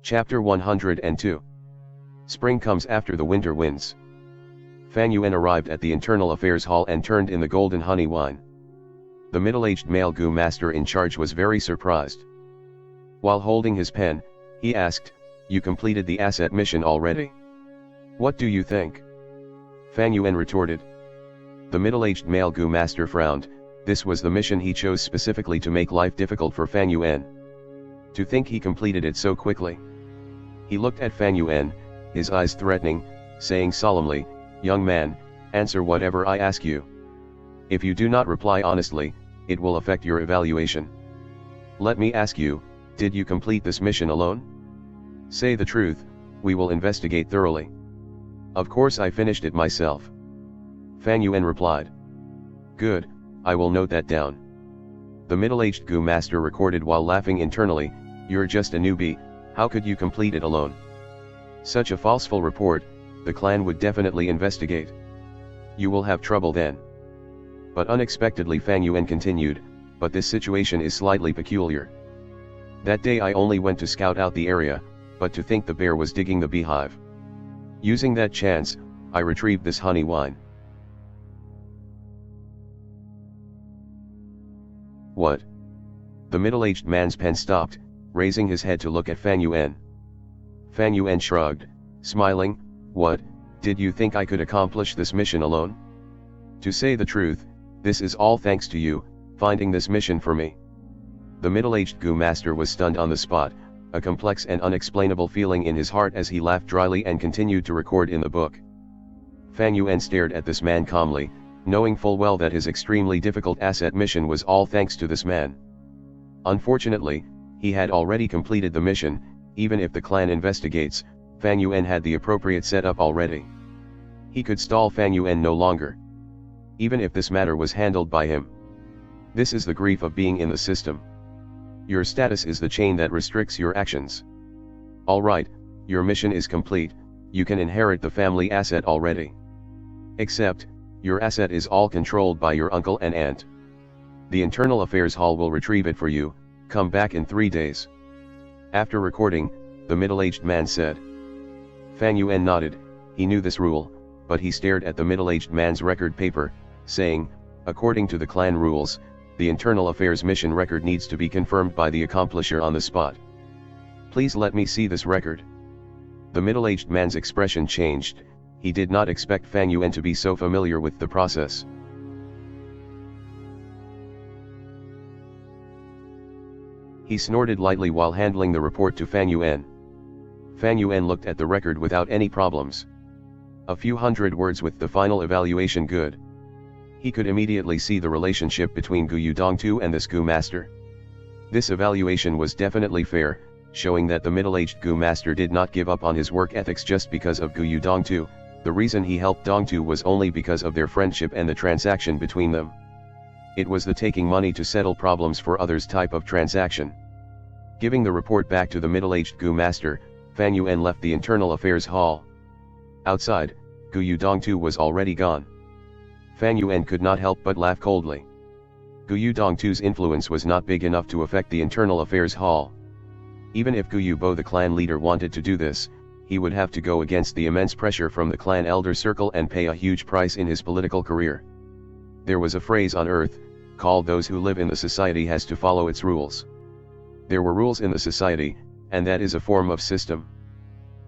Chapter 102. Spring comes after the winter winds. Fan Yuan arrived at the Internal Affairs Hall and turned in the golden honey wine. The middle-aged male Gu master in charge was very surprised. While holding his pen, he asked, "You completed the asset mission already? What do you think?" Fan Yuan retorted. The middle-aged male Gu master frowned. This was the mission he chose specifically to make life difficult for Fan Yuan. To think he completed it so quickly. He looked at Fan Yuan, his eyes threatening, saying solemnly, "Young man, answer whatever I ask you. If you do not reply honestly, it will affect your evaluation. Let me ask you, did you complete this mission alone? Say the truth, we will investigate thoroughly." "Of course I finished it myself." Fan Yuan replied. "Good, I will note that down." The middle-aged Gu master recorded while laughing internally, "You're just a newbie, how could you complete it alone? Such a falseful report, the clan would definitely investigate. You will have trouble then." But unexpectedly Fan Yuan continued, "But this situation is slightly peculiar. That day I only went to scout out the area, but to think the bear was digging the beehive. Using that chance, I retrieved this honey wine." "What?" The middle-aged man's pen stopped, raising his head to look at Fan Yuan. Fan Yuan shrugged, smiling, "What, did you think I could accomplish this mission alone? To say the truth, this is all thanks to you, finding this mission for me." The middle-aged Gu master was stunned on the spot, a complex and unexplainable feeling in his heart as he laughed dryly and continued to record in the book. Fan Yuan stared at this man calmly, knowing full well that his extremely difficult asset mission was all thanks to this man. Unfortunately, he had already completed the mission. Even if the clan investigates, Fan Yuan had the appropriate setup already. He could stall Fan Yuan no longer. Even if this matter was handled by him. This is the grief of being in the system. Your status is the chain that restricts your actions. Alright, your mission is complete, you can inherit the family asset already. Except, your asset is all controlled by your uncle and aunt. The Internal Affairs Hall will retrieve it for you, come back in 3 days. After recording, the middle-aged man said. Fan Yuan nodded, he knew this rule, but he stared at the middle-aged man's record paper, saying, "According to the clan rules, the Internal Affairs mission record needs to be confirmed by the accomplisher on the spot. Please let me see this record." The middle-aged man's expression changed. He did not expect Fan Yuan to be so familiar with the process. He snorted lightly while handling the report to Fan Yuan. Fan Yuan looked at the record without any problems. A few hundred words with the final evaluation good. He could immediately see the relationship between Gu Yudongtu and this Gu master. This evaluation was definitely fair, showing that the middle-aged Gu master did not give up on his work ethics just because of Gu Yudongtu. The reason he helped Dongtu was only because of their friendship and the transaction between them. It was the taking money to settle problems for others type of transaction. Giving the report back to the middle-aged Gu master, Fan Yuan left the Internal Affairs Hall. Outside, Gu Yudongtu was already gone. Fan Yuan could not help but laugh coldly. Gu Yudongtu's influence was not big enough to affect the Internal Affairs Hall. Even if Gu Yubo the clan leader wanted to do this, he would have to go against the immense pressure from the clan elder circle and pay a huge price in his political career. There was a phrase on earth, called "those who live in the society has to follow its rules." There were rules in the society, and that is a form of system.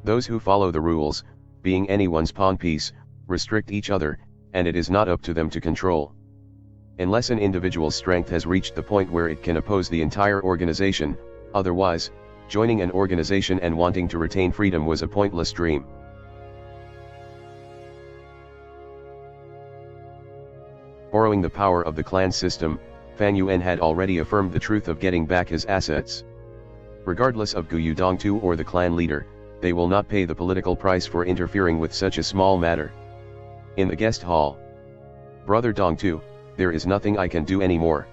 Those who follow the rules, being anyone's pawn piece, restrict each other, and it is not up to them to control. Unless an individual's strength has reached the point where it can oppose the entire organization, otherwise, joining an organization and wanting to retain freedom was a pointless dream. Borrowing the power of the clan system, Fan Yuan had already affirmed the truth of getting back his assets. Regardless of Gu Yudongtu or the clan leader, they will not pay the political price for interfering with such a small matter. In the guest hall. "Brother Dongtu, there is nothing I can do anymore."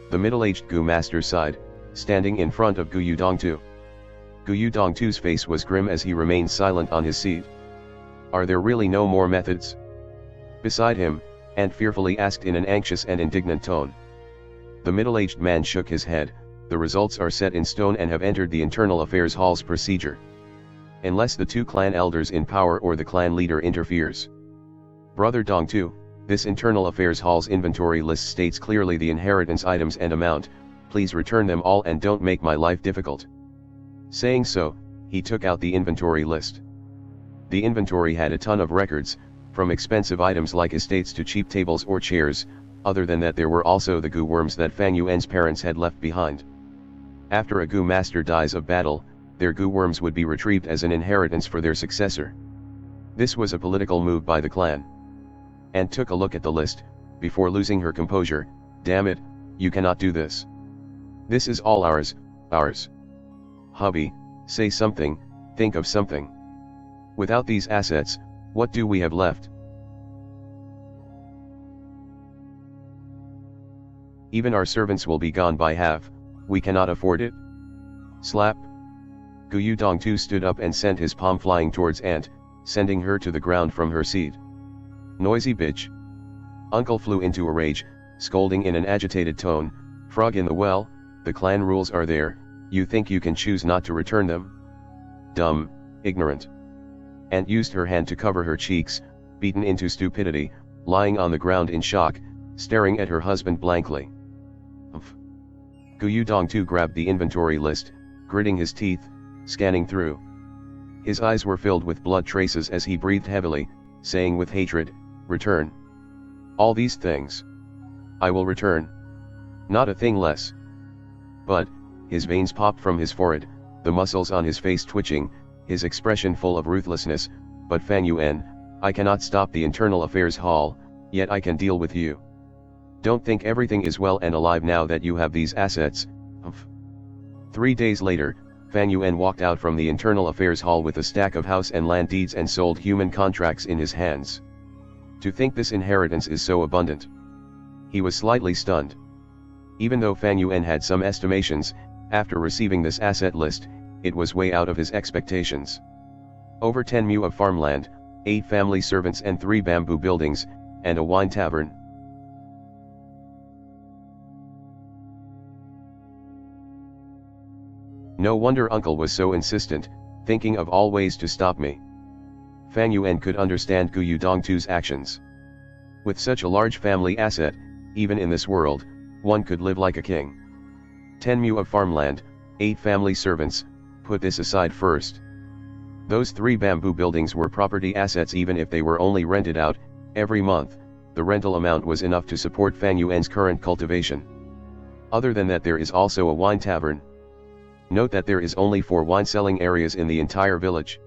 The middle-aged Gu master sighed, standing in front of Gu Yudongtu. Gu Yudongtu's face was grim as he remained silent on his seat. "Are there really no more methods?" Beside him, Ant fearfully asked in an anxious and indignant tone. The middle-aged man shook his head, the results are set in stone and have entered the Internal Affairs Hall's procedure. Unless the two clan elders in power or the clan leader interferes. Brother Dongtu, this Internal Affairs Hall's inventory list states clearly the inheritance items and amount, please return them all and don't make my life difficult. Saying so, he took out the inventory list. The inventory had a ton of records, from expensive items like estates to cheap tables or chairs. Other than that, there were also the goo worms that Fan Yuan's parents had left behind. After a goo master dies of battle, their goo worms would be retrieved as an inheritance for their successor. This was a political move by the clan. And took a look at the list, before losing her composure. Damn it, you cannot do this. This is all ours, ours. Hubby, say something, think of something. Without these assets, what do we have left? Even our servants will be gone by half, we cannot afford it. Slap. Guyu Dongtu stood up and sent his palm flying towards Aunt, sending her to the ground from her seat. Noisy bitch. Uncle flew into a rage, scolding in an agitated tone, frog in the well, the clan rules are there, you think you can choose not to return them? Dumb, ignorant. Aunt used her hand to cover her cheeks, beaten into stupidity, lying on the ground in shock, staring at her husband blankly. Guyu Dongtu grabbed the inventory list, gritting his teeth, scanning through. His eyes were filled with blood traces as he breathed heavily, saying with hatred, return. All these things. I will return. Not a thing less. But, his veins popped from his forehead, the muscles on his face twitching, his expression full of ruthlessness, but Fan Yuan, I cannot stop the Internal Affairs Hall, yet I can deal with you. Don't think everything is well and alive now that you have these assets. 3 days later, Fan Yuan walked out from the Internal Affairs Hall with a stack of house and land deeds and sold human contracts in his hands. To think this inheritance is so abundant. He was slightly stunned. Even though Fan Yuan had some estimations, after receiving this asset list, it was way out of his expectations. Over 10 mu of farmland, 8 family servants and 3 bamboo buildings, and a wine tavern. No wonder uncle was so insistent, thinking of all ways to stop me. Fan Yuan could understand Guyu Dongtu's actions. With such a large family asset, even in this world, one could live like a king. 10 mu of farmland, 8 family servants, put this aside first. Those 3 bamboo buildings were property assets even if they were only rented out, every month, the rental amount was enough to support Fan Yuan's current cultivation. Other than that, there is also a wine tavern. Note that there is only 4 wine selling areas in the entire village.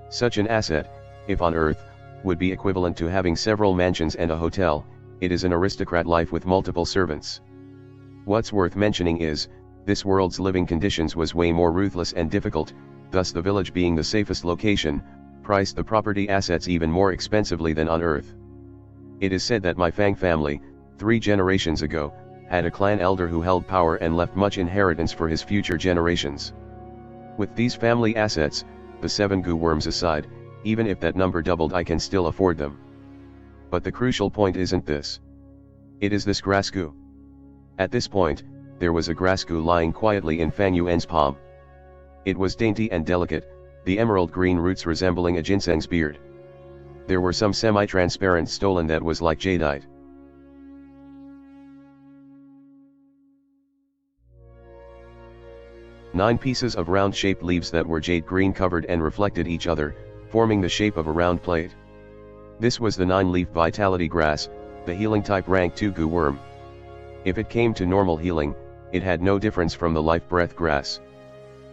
Such an asset, if on Earth, would be equivalent to having several mansions and a hotel. It is an aristocrat life with multiple servants. What's worth mentioning is, this world's living conditions was way more ruthless and difficult, thus the village being the safest location, priced the property assets even more expensively than on Earth. It is said that my Fang family, 3 generations ago, had a clan elder who held power and left much inheritance for his future generations. With these family assets, the 7 goo worms aside, even if that number doubled I can still afford them. But the crucial point isn't this. It is this grass goo. At this point, there was a grass goo lying quietly in Fan Yuan's palm. It was dainty and delicate, the emerald green roots resembling a ginseng's beard. There were some semi-transparent stolon that was like jadeite. Nine pieces of round-shaped leaves that were jade green covered and reflected each other, forming the shape of a round plate. This was the 9-leaf vitality grass, the healing type rank 2 goo worm. If it came to normal healing, it had no difference from the life breath grass.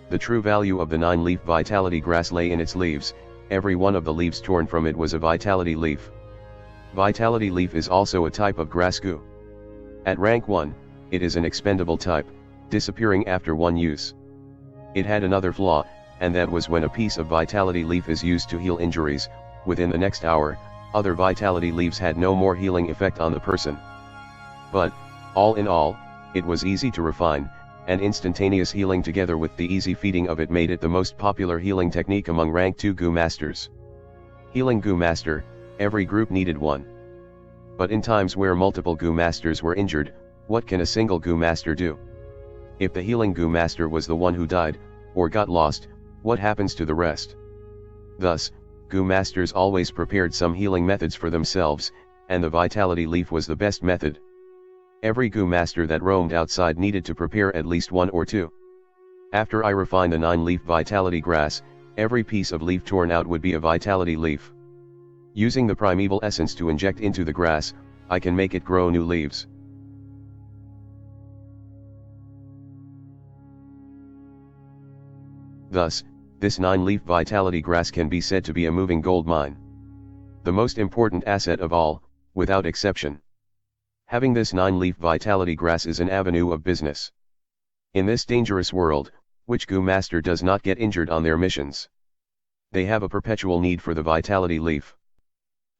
The true value of the 9-leaf vitality grass lay in its leaves, every one of the leaves torn from it was a vitality leaf. Vitality leaf is also a type of grass goo. At rank 1, it is an expendable type, disappearing after one use. It had another flaw, and that was when a piece of vitality leaf is used to heal injuries, within the next hour, other vitality leaves had no more healing effect on the person. But, all in all, it was easy to refine, and instantaneous healing together with the easy feeding of it made it the most popular healing technique among rank 2 goo masters. Healing goo master, every group needed one. But in times where multiple goo masters were injured, what can a single goo master do? If the healing Gu Master was the one who died, or got lost, what happens to the rest? Thus, Gu Masters always prepared some healing methods for themselves, and the Vitality Leaf was the best method. Every Gu Master that roamed outside needed to prepare at least one or two. After I refine the 9-leaf Vitality Grass, every piece of leaf torn out would be a Vitality Leaf. Using the primeval essence to inject into the grass, I can make it grow new leaves. Thus, this 9-leaf Vitality Grass can be said to be a moving gold mine. The most important asset of all, without exception. Having this 9-leaf Vitality Grass is an avenue of business. In this dangerous world, which Gu Master does not get injured on their missions. They have a perpetual need for the Vitality Leaf.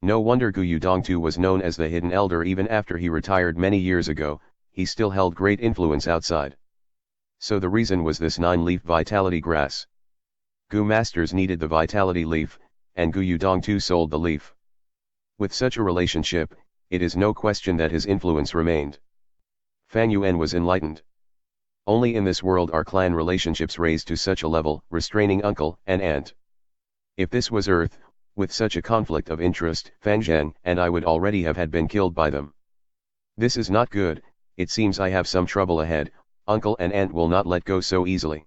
No wonder Gu Yudongtu was known as the Hidden Elder. Even after he retired many years ago, he still held great influence outside. So the reason was this 9-leaf Vitality Grass. Gu Masters needed the Vitality Leaf, and Gu Yudongtu sold the leaf. With such a relationship, it is no question that his influence remained. Fan Yuan was enlightened. Only in this world are clan relationships raised to such a level, restraining uncle and aunt. If this was Earth, with such a conflict of interest, Fan Zhang and I would already have had been killed by them. This is not good. It seems I have some trouble ahead. Uncle and aunt will not let go so easily.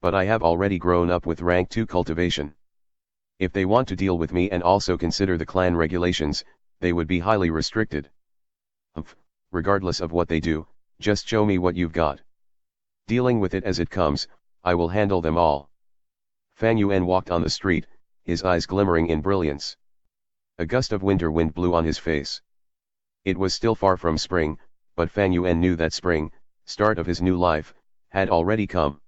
But I have already grown up with rank 2 cultivation. If they want to deal with me and also consider the clan regulations, they would be highly restricted. Regardless of what they do, just show me what you've got. Dealing with it as it comes, I will handle them all. Fan Yuan walked on the street, his eyes glimmering in brilliance. A gust of winter wind blew on his face. It was still far from spring, but Fan Yuan knew that spring, start of his new life, had already come.